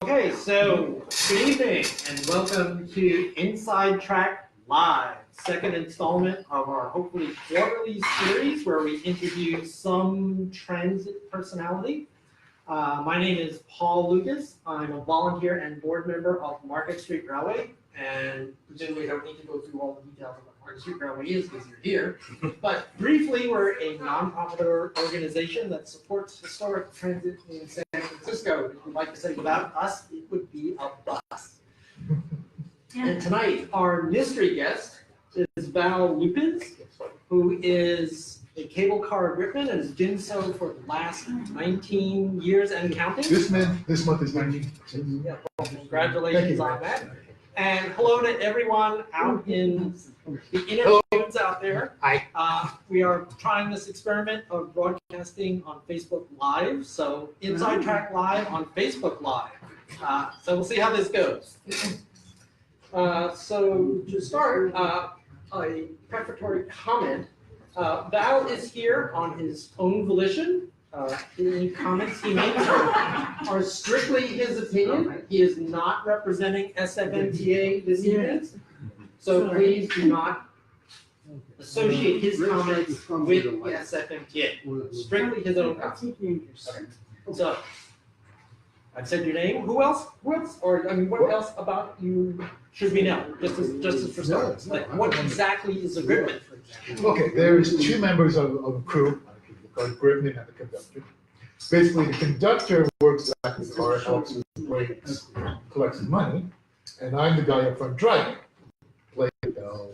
Okay, so good evening and welcome to Inside Track Live, second installment of our hopefully quarterly series where we interview some transit personality. My name is Paul Lucas. I'm a volunteer and board member of Market Street Railway, and presumably I don't need to go through all the details of what Market Street Railway is because you're here. But briefly, we're a nonprofit organization that supports historic transit in San Francisco. If you'd like to say without us, it would be a bus. And tonight, our mystery guest is Val Lupins, who is a cable car gripman and has been so for the last 19 years and counting. This month is 19. Yeah, well, congratulations on that. And hello to everyone out in the interwebs out there. Hi. We are trying this experiment of broadcasting on Facebook Live. So Inside Track Live on Facebook Live. So we'll see how this goes. So to start, a prefatory comment. Val is here on his own volition. Any comments he makes are strictly his opinion. He is not representing SFMTA this evening. So please do not associate his comments with the SFMTA. Strictly his own comments. So I've said your name. Who else? Or I mean, what else about you should we know? Just as for starters. Like, what exactly is a gripman, for example? Okay, there's two members of a crew, called gripman and the conductor. Basically, the conductor works at the car, helps with the brakes, collects the money, and I'm the guy up front driving. Play the bell,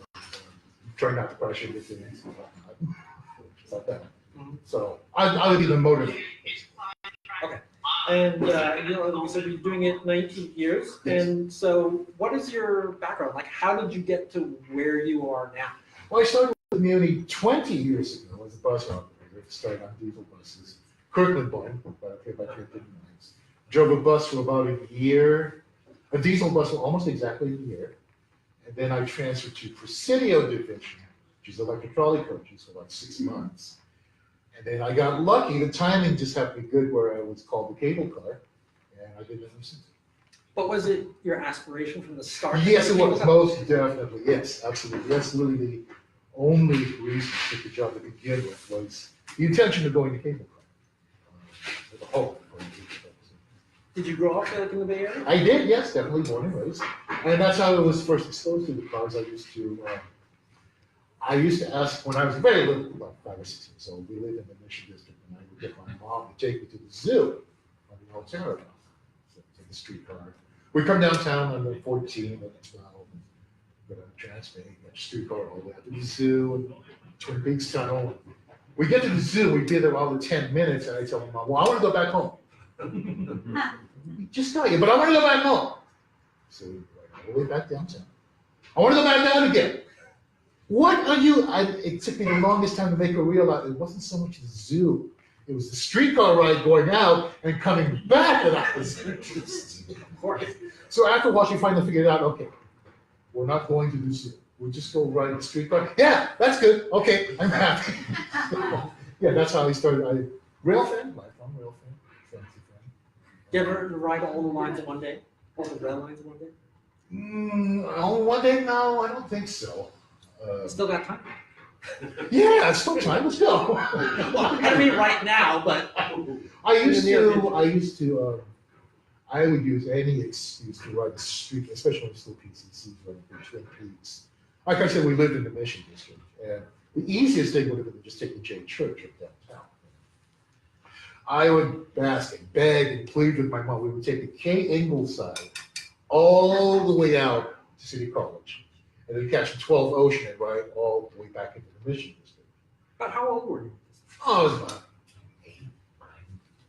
try not to crash into things, and whatnot. It's like that. So I'll be the motor. Okay. And we said you're doing it 19 years. Yes. And so what is your background? Like, how did you get to where you are now? Well, I started with Muni 20 years ago as a bus operator. Started on diesel buses. Kirkland born, about 59. Drove a bus for about a year, a diesel bus for almost exactly a year. And then I transferred to Presidio Division, which is electric trolley coaches, for about 6 months. And then I got lucky, the timing just happened to be good where I was called the cable car, and I did it ever since. But was it your aspiration from the start? Yes, it was, most definitely, yes, absolutely. That's literally the only reason to get the job to begin with was the intention of going to cable car. With the hope of going to cable car. Did you grow up like in the Bay Area? I did, yes, definitely born and raised. And that's how I was first exposed to the cars. I used to ask when I was very little, about 5 or 6 years old, we lived in the Mission District, and I would get my mom to take me to the zoo on the Altera, so take the streetcar. We come downtown on the 14 and the 12, and go down the Transbay, get a streetcar all the way out to the zoo, and Twin Peaks Tunnel. We get to the zoo, we'd be there all the 10 minutes, and I tell my mom, well, I want to go back home. We just got you, but I want to go back home. So we go all the way back downtown. I want to go back down again. What are you? It took me the longest time to make her realize it wasn't so much the zoo. It was the streetcar ride going out and coming back that I was interested in. So after a while, she finally figured out, okay, we're not going to the zoo. We'll just go ride the streetcar. Yeah, that's good. Okay, I'm happy. Yeah, that's how I started. Rail fan, lifelong rail fan, fancy fan. Did you ever ride all the lines in one day? All the rail lines in one day? On one day? No, I don't think so. Still got time? Yeah, it's still time. Let's go. Well, I mean right now, but I would use any excuse to ride the street, especially when it's still PCC, like the Twin Peaks. Like I said, we lived in the Mission District, and the easiest thing would have been to just take the J Church up downtown. I would bask and beg and plead with my mom. We would take the K Ingleside all the way out to City College. And then catch the 12 Ocean and ride all the way back into the Mission District. But how old were you? Oh, I was about 8,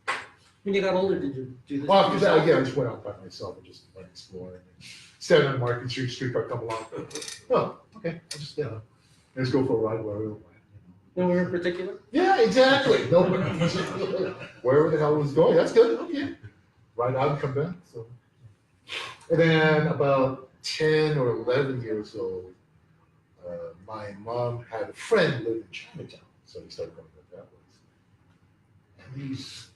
9. When you got older, did you do this? Well, after that, again, I just went out by myself and just went exploring. Standing on Market Street, streetcar come along. Oh, okay, I'll just, let's go for a ride wherever we went. Nowhere in particular? Yeah, exactly. Nowhere in particular. Wherever the hell it was going, that's good. Okay. Ride out and come back. So, and then about 10 or 11 years old, my mom had a friend live in Chinatown, so we started going that way. And these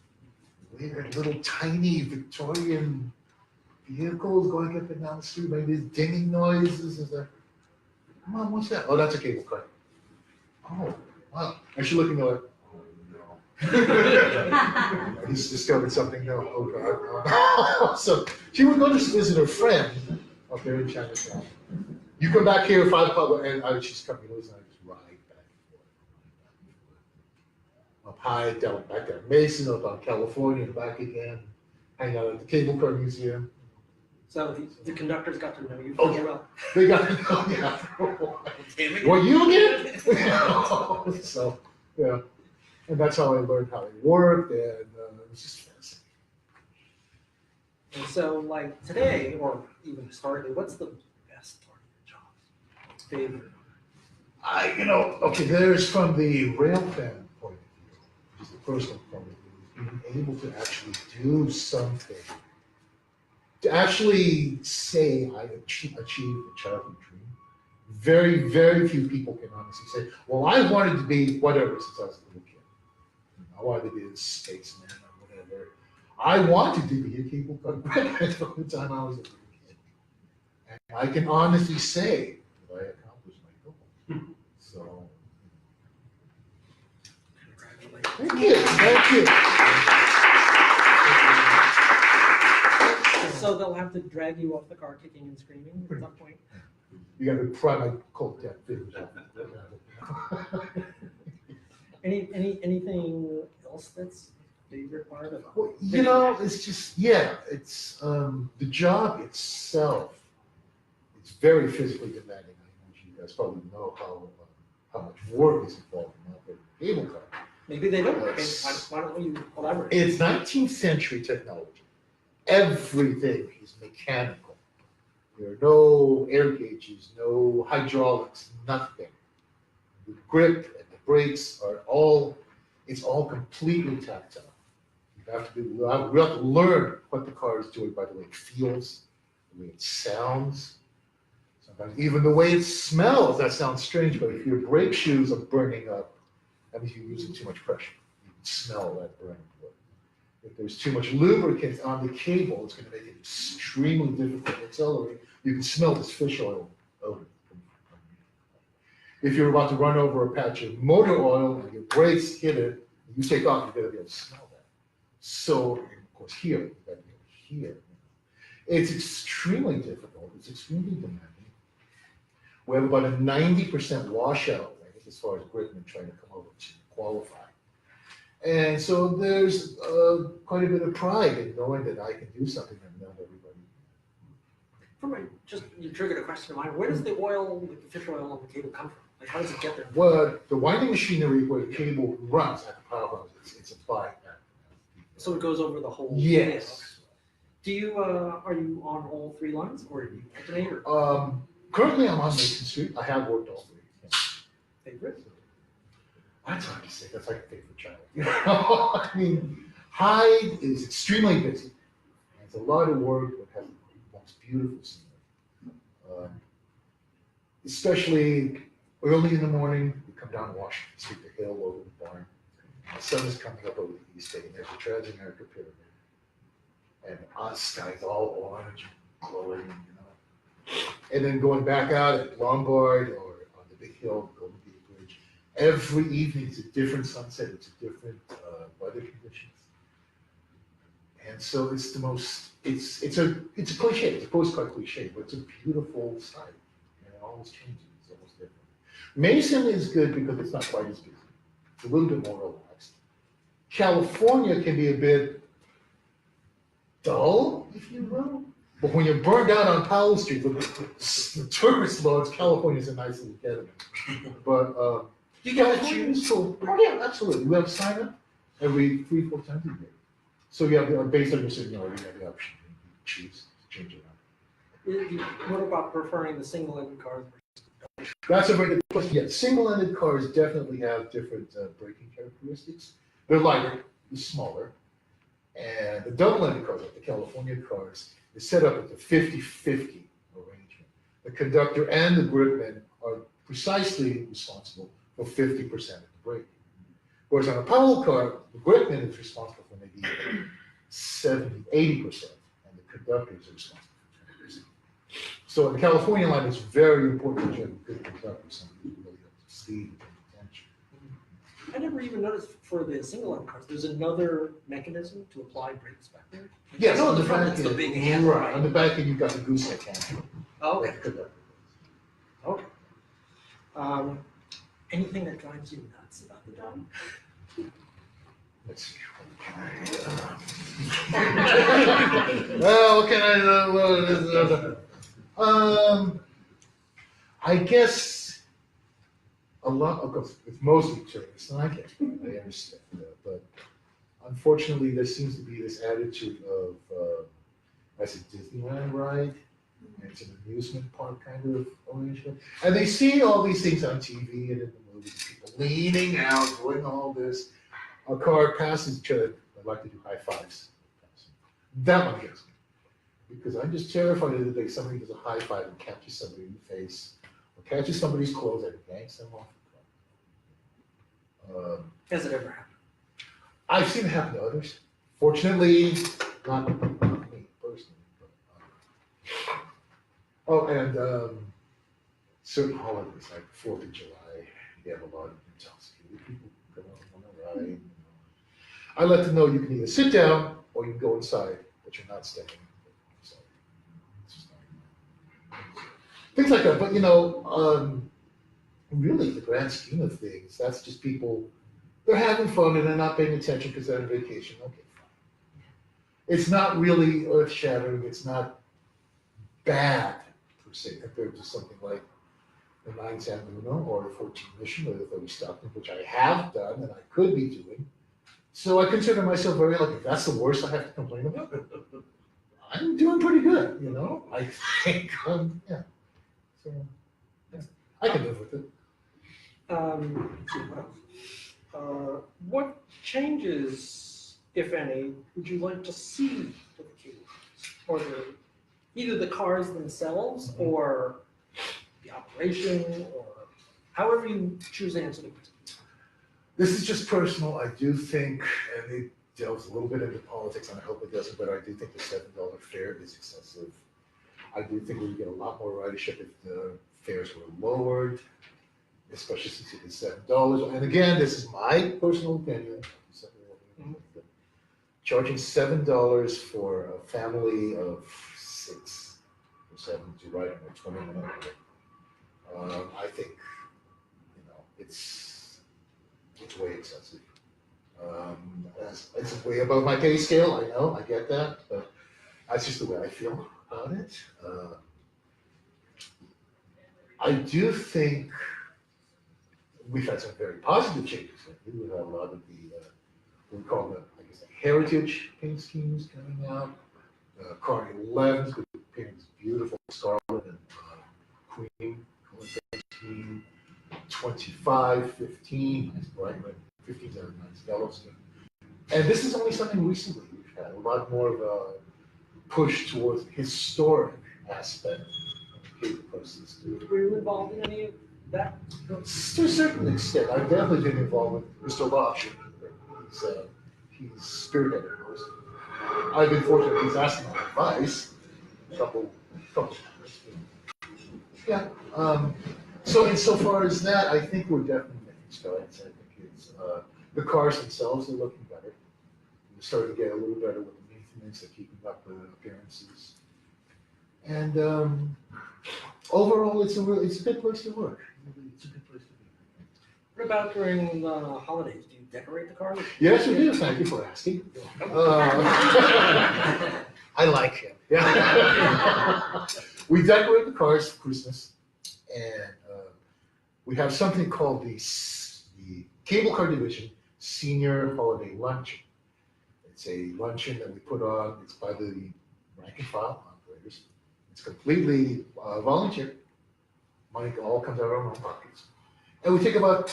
weird little tiny Victorian vehicles going up and down the street, maybe there's dinging noises, is there? Mom, what's that? Oh, that's a cable car. Oh, wow. And she looking like, oh no. He's discovered something new. Oh God. So she would go to visit her friend up there in Chinatown. You come back here at 5 o'clock, and she's coming loose, and I just ride back and forth. Up high, down back down Mason, up on California, and back again. Hang out at the Cable Car Museum. So the conductors got to know you Oh, pretty well. They got to know me after a while. Damn it. Were you again? So, yeah. And that's how I learned how it worked, and it was just fascinating. And so, like today, or even historically, what's the best part of your job? Favorite? Okay, there's from the rail fan point of view, which is the personal point of view, being able to actually do something, to actually say I achieved a childhood dream. Very, very few people can honestly say, well, I wanted to be whatever since I was a little kid. I wanted to be a spaceman or whatever. I wanted to be a cable car from the time I was a little kid. And I can honestly say that I accomplished my goal. So, Congratulations. thank you. So they'll have to drag you off the car kicking and screaming at some point. You got to pry my cold dead fingers out. Anything else that's favorite part of Well, it's just, it's the job itself. It's very physically demanding. I know you guys probably know how much work is involved in operating a cable car. Maybe they don't. Yes. Why don't you elaborate? It's 19th century technology. Everything is mechanical. There are no air gauges, no hydraulics, nothing. The grip and the brakes it's all completely tactile. We have to learn what the car is doing by the way it feels, the way it sounds. Sometimes even the way it smells. That sounds strange, but if your brake shoes are burning up, that means you're using too much pressure. You can smell that burning wood. If there's too much lubricant on the cable, it's going to make it extremely difficult to accelerate. You can smell this fish oil odor. If you're about to run over a patch of motor oil and your brakes hit it, you take off, you're going to be able to smell that. So, and of course, here, you've got to be able to hear. It's extremely difficult. It's extremely demanding. We have about a 90% washout rate as far as Britain trying to come over to qualify. And so there's quite a bit of pride in knowing that I can do something that not everybody. You triggered a question of mine. Where does the oil, like the fish oil on the cable come from? Like, how does it get there? Well, the winding machinery where the cable runs at the powerhouse, it's applied. So it goes over the whole. Yes. Do you are you on all 3 lines, or do you alternate? Or Currently, I'm on Mason Street. I have worked all 3. favorite? That's hard to say. That's like a favorite child. I mean, Hyde is extremely busy. It's a lot of work, but has the most beautiful scenery. Especially early in the morning, we come down Washington Street, the hill over the barn. The sun is coming up over the East Bay, and there's a Transamerica Pyramid. And the sky's all orange and glowing, And then going back out at Lombard or on the big hill, Golden Gate Bridge, every evening it's a different sunset, it's a different weather conditions. And so it's the most, it's a cliche, it's a postcard cliche, but it's a beautiful sight. And it always changes, it's almost different. Mason is good because it's not quite as busy. It's a little bit more relaxed. California can be a bit dull, if you will. But when you're burned out on Powell Street, the tourist loads, California's a nice little getaway. But You get to choose. Oh yeah, absolutely. We have sign up every 3-4 times a year. So you have based on your seniority, you have the option to choose to change it up. What about preferring the single-engine cars? That's a very good question. Yeah, single-ended cars definitely have different braking characteristics. They're lighter, they're smaller. And the double-ended cars, like the California cars, is set up with the 50-50 arrangement. The conductor and the gripman are precisely responsible for 50% of the braking. Whereas on a Powell car, the gripman is responsible for maybe 70-80%, and the conductors are responsible for transportation. So in the California line, it's very important that you have a good conductor, somebody who really up to speed and paying attention. I never even noticed for the single line cars, there's another mechanism to apply brakes back there. Yes, I know on the front back it's the end, big handle, right, on the back end, you've got the gooseneck handle. Oh, okay, like the conductor. okay. Anything that drives you nuts about the job? Let's see. Well, what can I guess a lot, of course, it's mostly tourists, and I get it, I understand that, but unfortunately, there seems to be this attitude of, as a Disneyland ride, and it's an amusement park kind of arrangement, and they see all these things on TV and in the movies, people leaning out, doing all this, a car passes each other, I'd like to do high fives. That one gets me. Because I'm just terrified of the day somebody does a high five and catches somebody in the face, or catches somebody's clothes and yanks them off the car. Has it ever happened? I've seen it happen to others. Fortunately, not me personally. But, and certain holidays, like 4th of July, you have a lot of intoxicated people come on a ride. I let them know you can either sit down or you can go inside, but you're not staying. So, it's just not, things like that. But really, the grand scheme of things, that's just people, they're having fun and they're not paying attention because they're on vacation. Okay, fine. It's not really earth shattering. It's not bad per se compared to something like the 9 San Bruno or the 14 Mission or the 30 Stockton, which I have done and I could be doing. So I consider myself very lucky. If that's the worst I have to complain about, I'm doing pretty good, I think, yeah. So, yeah, I can live with it. Let's see, what else? What changes, if any, would you like to see to the cable cars? Or either the cars themselves or the operation or however you choose to answer the question. This is just personal. I do think, and it delves a little bit into politics, and I hope it doesn't, but I do think the $7 fare is excessive. I do think we would get a lot more ridership if the fares were lowered, especially since it is $7. And again, this is my personal opinion. Charging $7 for a family of 6 or 7 to ride on a 20-minute ride, I think, it's way excessive. It's way above my pay scale, I know, I get that, but that's just the way I feel about it. I do think we've had some very positive changes. We had a lot of the, we call them, I guess, the heritage paint schemes coming out. Car 11's with painting this beautiful scarlet and cream color paint scheme. 25, 15, nice bright red. 15's are nice yellow scheme. And this is only something recently we've had. A lot more of a push towards the historic aspect of cable process. Were you involved in any of that? To a certain extent, I've definitely been involved with Mr. Lodge. He's spearheaded most of it. I've been fortunate he's asked my advice a couple times. Yeah. So insofar as that, I think we're definitely making strides. I think it's the cars themselves are looking better. We're starting to get a little better with the maintenance, they're keeping up the appearances. And overall, it's a good place to work. It's a good place to be. What about during the holidays? Do you decorate the cars? Yes, we do. Thank you for asking. I like him. Yeah. We decorate the cars for Christmas, and we have something called the Cable Car Division Senior Holiday Luncheon. It's a luncheon that we put on. It's by the rank and file operators. It's completely volunteer. Money all comes out of our own pockets. And we take about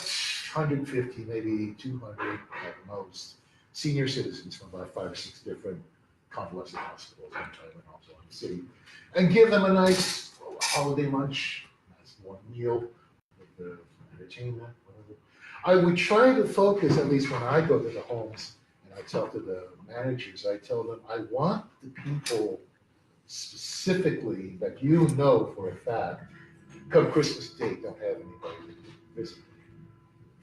150, maybe 200 at most, senior citizens from about 5 or 6 different convalescent hospitals in Thailand and also in the city, and give them a nice holiday lunch, nice warm meal with the entertainment, whatever. I would try to focus, at least when I go to the homes and I talk to the managers, I tell them I want the people specifically that you know for a fact, come Christmas Day, don't have anybody to visit.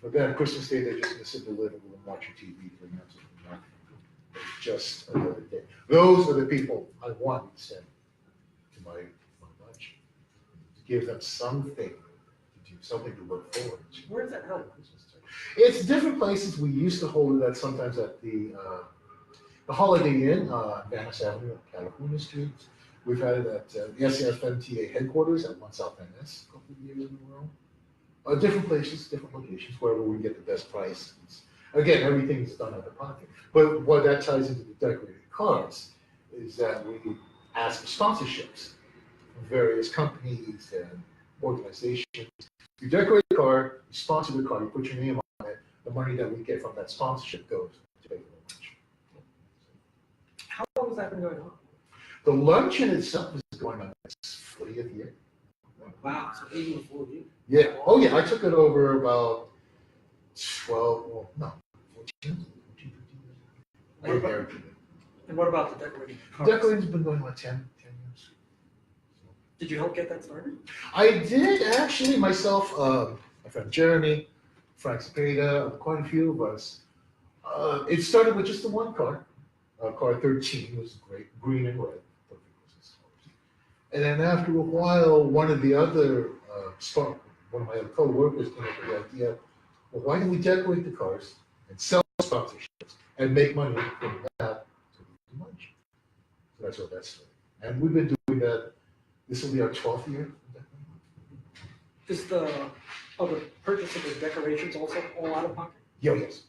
For them, Christmas Day, they're just gonna sit in the living room and watch your TV, doing absolutely nothing. It's just another day. Those are the people I want to send to my lunch, to give them something to do, something to look forward to. Where's that held? It's different places. We used to hold it at sometimes at the Holiday Inn, Van Ness Avenue, California Street. We've had it at the SCFMTA headquarters at 1 South Van Ness a couple of years in a row. Different places, different locations, wherever we get the best prices. Again, everything is done out of pocket. But what that ties into the decorated cars is that we ask for sponsorships from various companies and organizations. You decorate the car, you sponsor the car, you put your name on it. The money that we get from that sponsorship goes to pay for the lunch. How long has that been going on? The luncheon itself is going on its 40th year. Wow, so even before you. Yeah. Oh, yeah. I took it over about 12, well, no, 14, 15 years. And what about the decorating cars? Decorating's been going on 10 years. Did you help get that started? I did actually myself, my friend Jeremy, Frank Cepeda, quite a few of us. It started with just the one car. Car 13 was great, green and red. Perfect Christmas colors. And then after a while, one of the other, one of my other co-workers came up with the idea, well, why don't we decorate the cars and sell sponsorships and make money from that to do lunch? So that's what that started. And we've been doing that. This will be our 12th year. Is the purchase of the decorations also all out of pocket? Yeah, yes.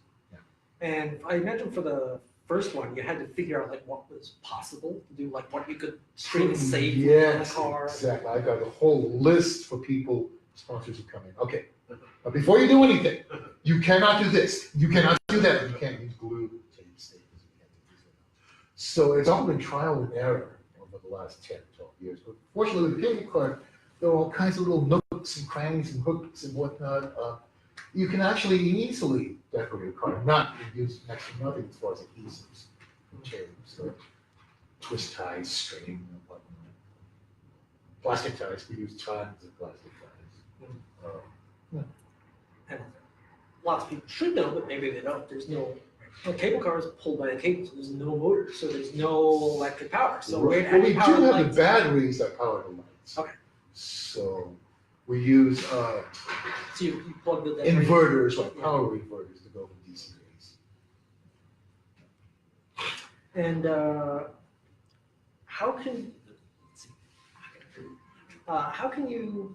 And I imagine for the first one, you had to figure out like what was possible to do, like what you could string safely on the Yes, car. exactly. I got a whole list for people, sponsors who come in. Okay, but before you do anything, you cannot do this. You cannot do that. You can't use glue, tape, staples. You can't do this. So it's all been trial and error over the last 10, 12 years. But fortunately, with the cable car, there are all kinds of little nooks and crannies and hooks and whatnot. You can actually easily decorate a car, not use next to nothing as far as adhesives and chains, so twist ties, string, and whatnot. Plastic ties, we use tons of plastic ties. And lots of people should know, but maybe they don't. There's no, a cable car is pulled by a cable, so there's no motor, so there's no electric power. So Well, where we do power have lights? the batteries that power the lights. Okay. So we use So you plug the decoration. inverters, like power inverters to go from DC to AC. And how can, let's see, how can you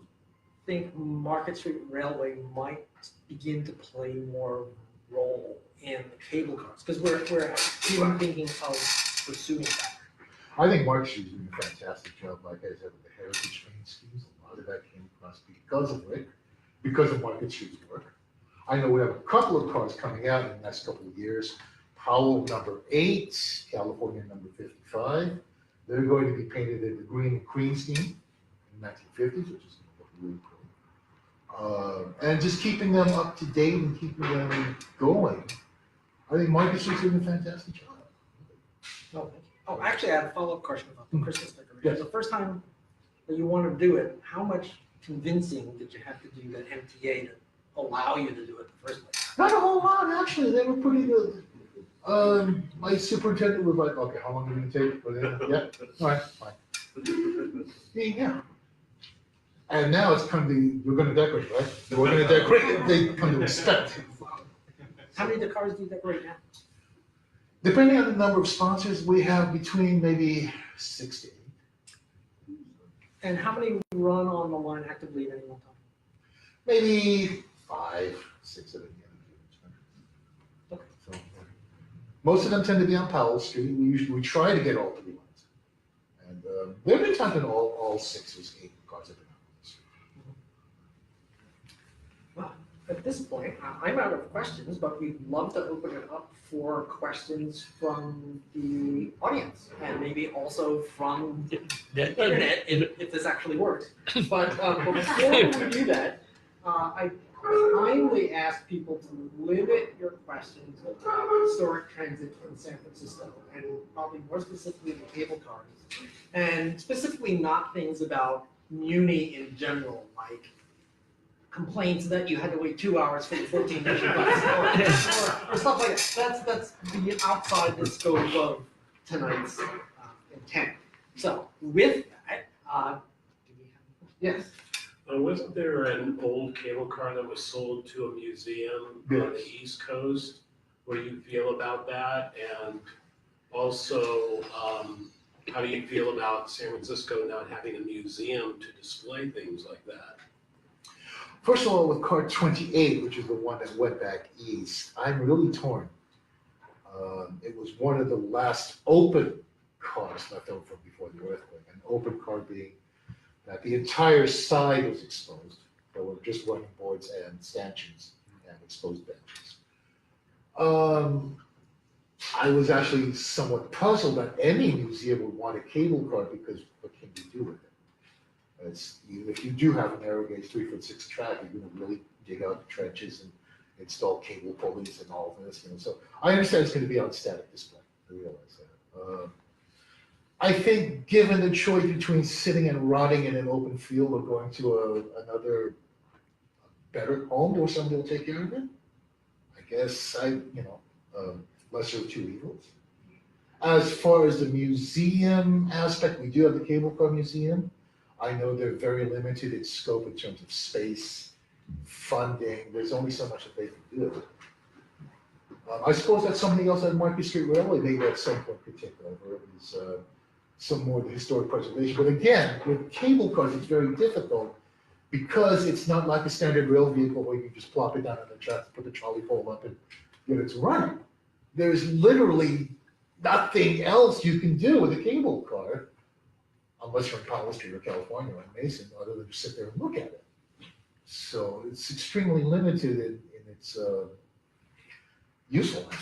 think Market Street Railway might begin to play more role in the cable cars? Because we're even thinking of pursuing that. I think Mark Street's doing a fantastic job, like I said, with the heritage train schemes. A lot of that came across because of Rick, because of Market Street's work. I know we have a couple of cars coming out in the next couple of years. Powell number 8, California number 55. They're going to be painted in the green and cream scheme in the 1950s, which is going to look really cool. And just keeping them up to date and keeping them going. I think Market Street's doing a fantastic job. No, thank you. Oh, actually, I have a follow-up question about the Christmas decorations. Yes. The first time that you wanted to do it, how much convincing did you have to do that MTA to allow you to do it in the first place? Not a whole lot, actually. They were pretty good. My superintendent was like, okay, how long are you going to take? But yeah, all right, fine. Yeah. And now it's come to, you're going to decorate, right? We're going to decorate. They come to expect it. How many of the cars do you decorate now? Depending on the number of sponsors, we have between maybe 6 to 8. And how many run on the line actively at any one time? Maybe 5, 6 of them. Okay. So, most of them tend to be on Powell Street. We try to get all 3 lines. And there have been times when all 6 or 8 cars have been on the street. Well, at this point, I'm out of questions, but we'd love to open it up for questions from the audience and maybe also from the internet if this actually works. But before we do that, I kindly ask people to limit your questions about historic transit in San Francisco, and probably more specifically the cable cars, and specifically not things about Muni in general, like complaints that you had to wait 2 hours for the 14 mission bus, or stuff like that. That's the outside the scope of tonight's intent. So with that, do we have, yes. Wasn't there an old cable car that was sold to a museum on the East Coast? What do you feel about that? And also, how do you feel about San Francisco not having a museum to display things like that? First of all, with car 28, which is the one that went back east, I'm really torn. It was one of the last open cars left over from before the earthquake. An open car being that the entire side was exposed. There were just running boards and stanchions and exposed benches. I was actually somewhat puzzled that any museum would want a cable car because what can you do with it? If you do have a narrow gauge 3'6" track, you're going to really dig out the trenches and install cable pulleys and all of this. So I understand it's going to be on static display. I realize that. I think given the choice between sitting and rotting in an open field or going to another better home where somebody will take care of it, I guess lesser of two evils. As far as the museum aspect, we do have the cable car museum. I know they're very limited in scope in terms of space, funding. There's only so much that they can do. I suppose that's something else that Market Street Railway maybe at some point could take over. Is some more of the historic preservation. But again, with cable cars, it's very difficult because it's not like a standard rail vehicle where you just plop it down on the track, put the trolley pole up and get it to run. There's literally nothing else you can do with a cable car, unless you're in Powell Street or California or in Mason, other than just sit there and look at it. So it's extremely limited in its usefulness.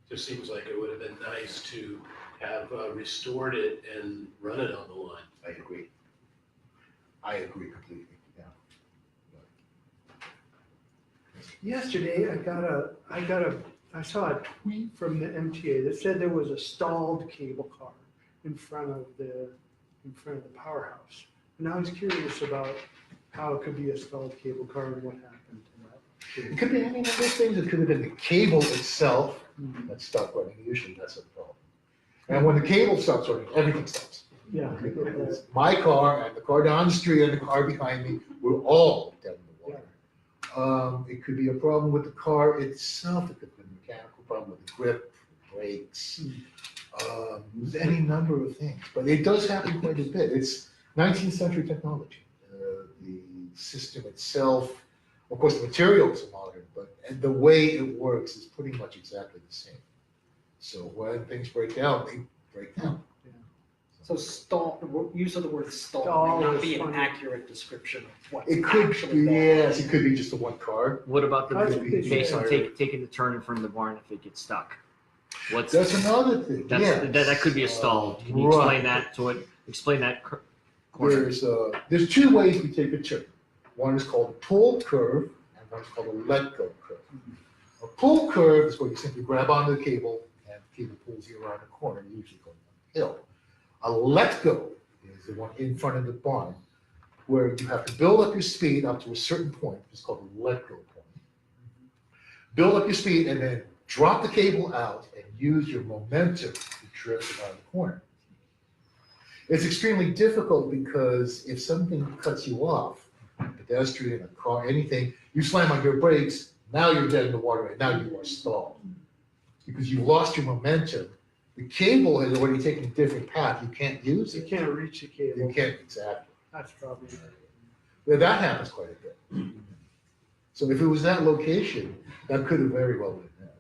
Just seems like it would have been nice to have restored it and run it on the line. I agree. I agree completely, yeah. Yesterday, I saw a tweet from the MTA that said there was a stalled cable car in front of the powerhouse. And I was curious about how it could be a stalled cable car and what happened to that. It could be any number of things. It could have been the cable itself that stopped running. Usually that's a problem. And when the cable stops running, everything stops. Yeah. My car and the car down the street and the car behind me were all dead in the water. It could be a problem with the car itself. It could be a mechanical problem with the grip, brakes, any number of things. But it does happen quite a bit. It's 19th century technology. The system itself, of course, the material is modern, but and the way it works is pretty much exactly the same. So when things break down, they break down. So stall, the use of the word stall Stall may not is be an funny. accurate description of what It could actually be, going on. yes, it could be just the one car. What about the That's what they Mason say. taking the turn in front of the barn if it gets stuck? What's That's another thing, yeah. that could be a stall. Can you Right. explain that to it? Explain that corner. There's two ways we take a turn. One is called a pull curve, and one's called a let go curve. A pull curve is where you simply grab onto the cable, and the cable pulls you around the corner, usually going uphill. A let go is the one in front of the barn, where you have to build up your speed up to a certain point. It's called a let go point. Build up your speed and then drop the cable out and use your momentum to drift around the corner. It's extremely difficult because if something cuts you off, a pedestrian, a car, anything, you slam on your brakes, now you're dead in the water and now you are stalled. Because you lost your momentum. The cable has already taken a different path. You can't use You it. can't reach the cable. You can't, exactly. That's probably. That happens quite a bit. So if it was that location, that could have very well been that.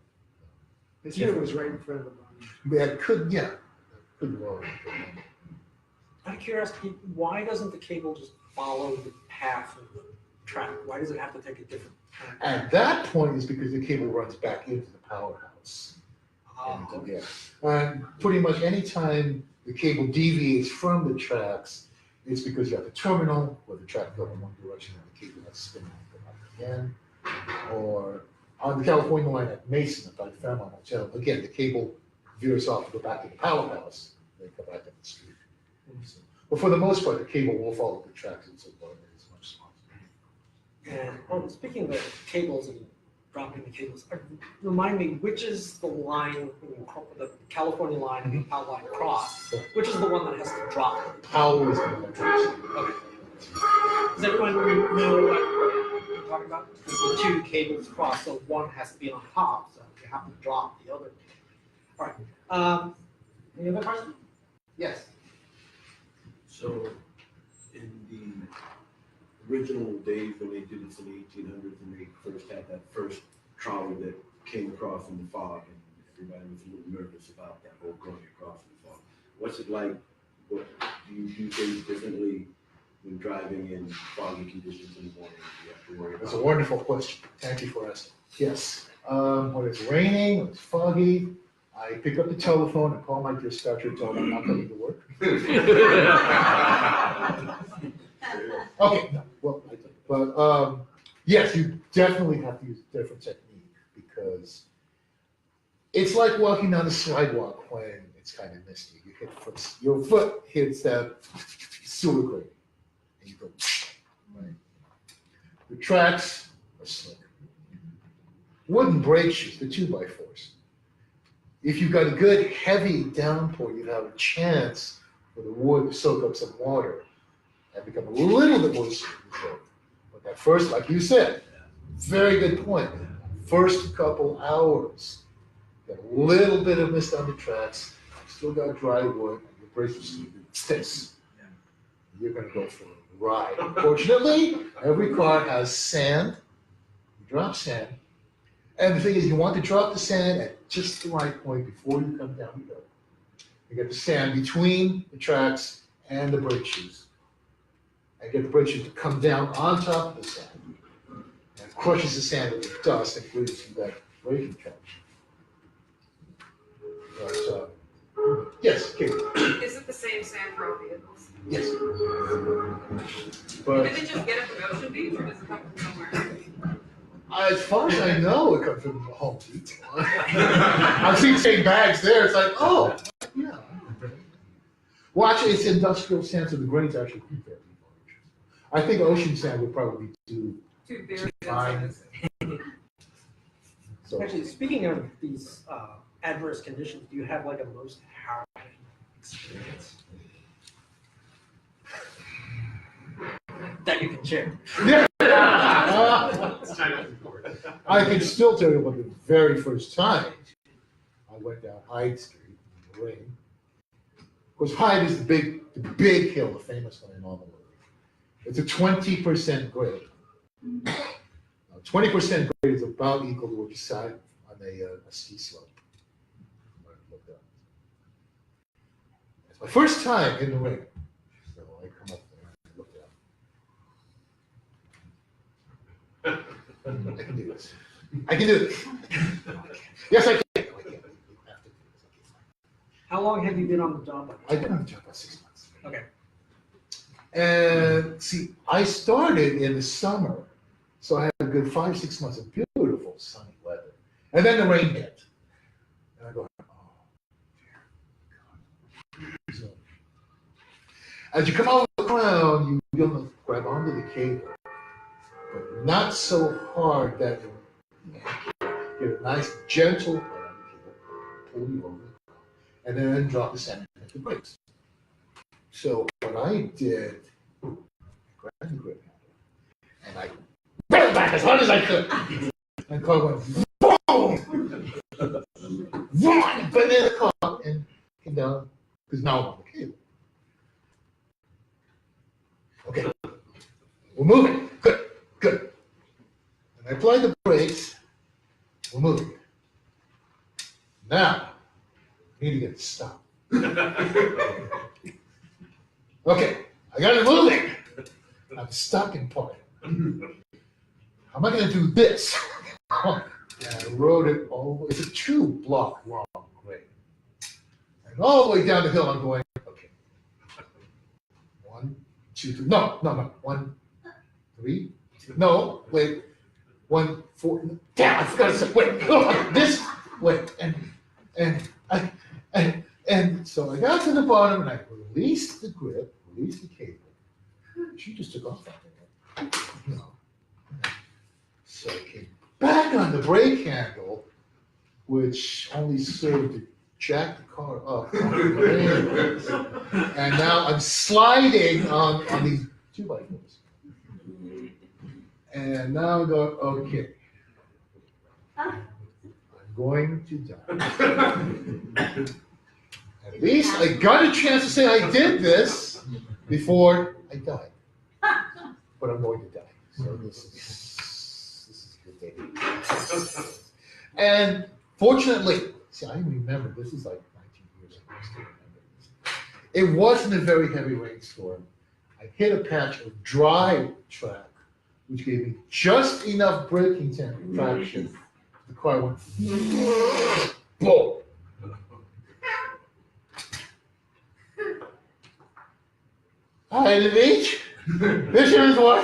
They said it was right in front of the barn. That could, yeah, that could well have been. Out of curiosity, why doesn't the cable just follow the path of the track? Why does it have to take a different path? At that point is because the cable runs back into the powerhouse. Yeah, and pretty much any time the cable deviates from the tracks, It's because you have the terminal where the track goes in one direction and the cable has to spin and go back again. Or on the California line at Mason, by the Fairmont Hotel, again, the cable veers off to go back to the powerhouse, then go back up the street. So, but for the most part, the cable will follow the tracks and so far as much as possible. And speaking of the cables and dropping the cables, remind me, which is the line, the California line and the Powell line cross? Which is the one that has to drop? Powell is the one that drops it. Okay. Does everyone know what we're talking about? Because the two cables cross, so one has to be on top, so you have to drop the other. All right. Any other questions? Yes. So, in the original days when they did this in the 1800s and they first had that first trolley that came across in the fog and everybody was a little nervous about that whole going across in the fog. What's it like? What, do you do things differently when driving in foggy conditions in the morning? Do you have to worry about That's a wonderful question. Thank you for asking. Yes. When it's raining, when it's foggy, I pick up the telephone and call my dispatcher, tell them I'm not coming to work. Okay, no, well, but yes, you definitely have to use a different technique because it's like walking down the sidewalk when it's kind of misty. You hit your foot hits that sewer grate, and you go, right? The tracks are slick. Wooden brake shoes, the 2x4s. If you've got a good heavy downpour, you have a chance for the wood to soak up some water and become a little bit more smooth. But that first, like you said, very good point. First couple hours, got a little bit of mist on the tracks, still got dry wood, and your brakes are smooth. Sticks. You're going to go for a ride. Unfortunately, every car has sand. You drop sand. And the thing is, you want to drop the sand at just the right point before you come down the hill. You get the sand between the tracks and the brake shoes. And get the brake shoes to come down on top of the sand. And it crushes the sand with the dust and gives you that braking traction. But, yes, Kate. Is it the same sand for all vehicles? Yes. Did But it just get it from Ocean Beach or does it come from somewhere? as far as I know, it comes from Home Depot. I've seen the same bags there. It's like, oh, yeah. Well, actually, it's industrial sand, so the grains actually keep very large. I think ocean sand would probably do Two very fine. So, Actually, speaking of these adverse conditions, do you have like a most harrowing experience that you can share? yeah. I can still tell you about the very first time I went down Hyde Street in the rain. Because Hyde is the big hill, the famous one in all the world. It's a 20% grade. Now, 20% grade is about equal to what you saw on a ski slope. It's my first time in the rain. So I come up there and look down. I can do this. I can do this. Yes, I can. I can. You have to do this. How long have you been on the job? I've been on the job about 6 months. Okay. And see, I started in the summer, so I had a good 5-6 months of beautiful sunny weather. And then the rain hit. And I go, oh, dear God. So, as you come out of the ground, you will grab onto the cable, but not so hard that you get a nice gentle grab on the cable, pull you over, and then drop the sand and hit the brakes. So what I did, I grabbed the grip handle, and I bent back as hard as I could. And the car went boom! Boom! But in the car and came down, because now I'm on the cable. Okay, we're moving. Good, good. And I applied the brakes, we're moving. Now, I need to get it stopped. Okay, I got it moving. Now the stopping part. How am I going to do this? And I rode it all. It's a 2-block long grade. And all the way down the hill, I'm going, okay. 1, 2, 3, no, 1, 3, no, wait, 1, 4, damn, I forgot to say, wait, this, wait, and so I got to the bottom and I released the grip, released the cable. She just took off that thing. No. So I came back on the brake handle, which only served to jack the car up. And now I'm sliding on these 2x4s. And now I'm going, okay. I'm going to die. At least I got a chance to say I did this before I died. But I'm going to die. So this is good day. And fortunately, see, I remember, this is like 19 years ago, I still remember this. It wasn't a very heavy rainstorm. I hit a patch of dry track, which gave me just enough braking traction. The car went boom. Hi, the beach. Fisherman's Wharf.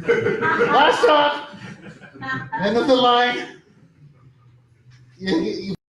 Last stop. End of the line. You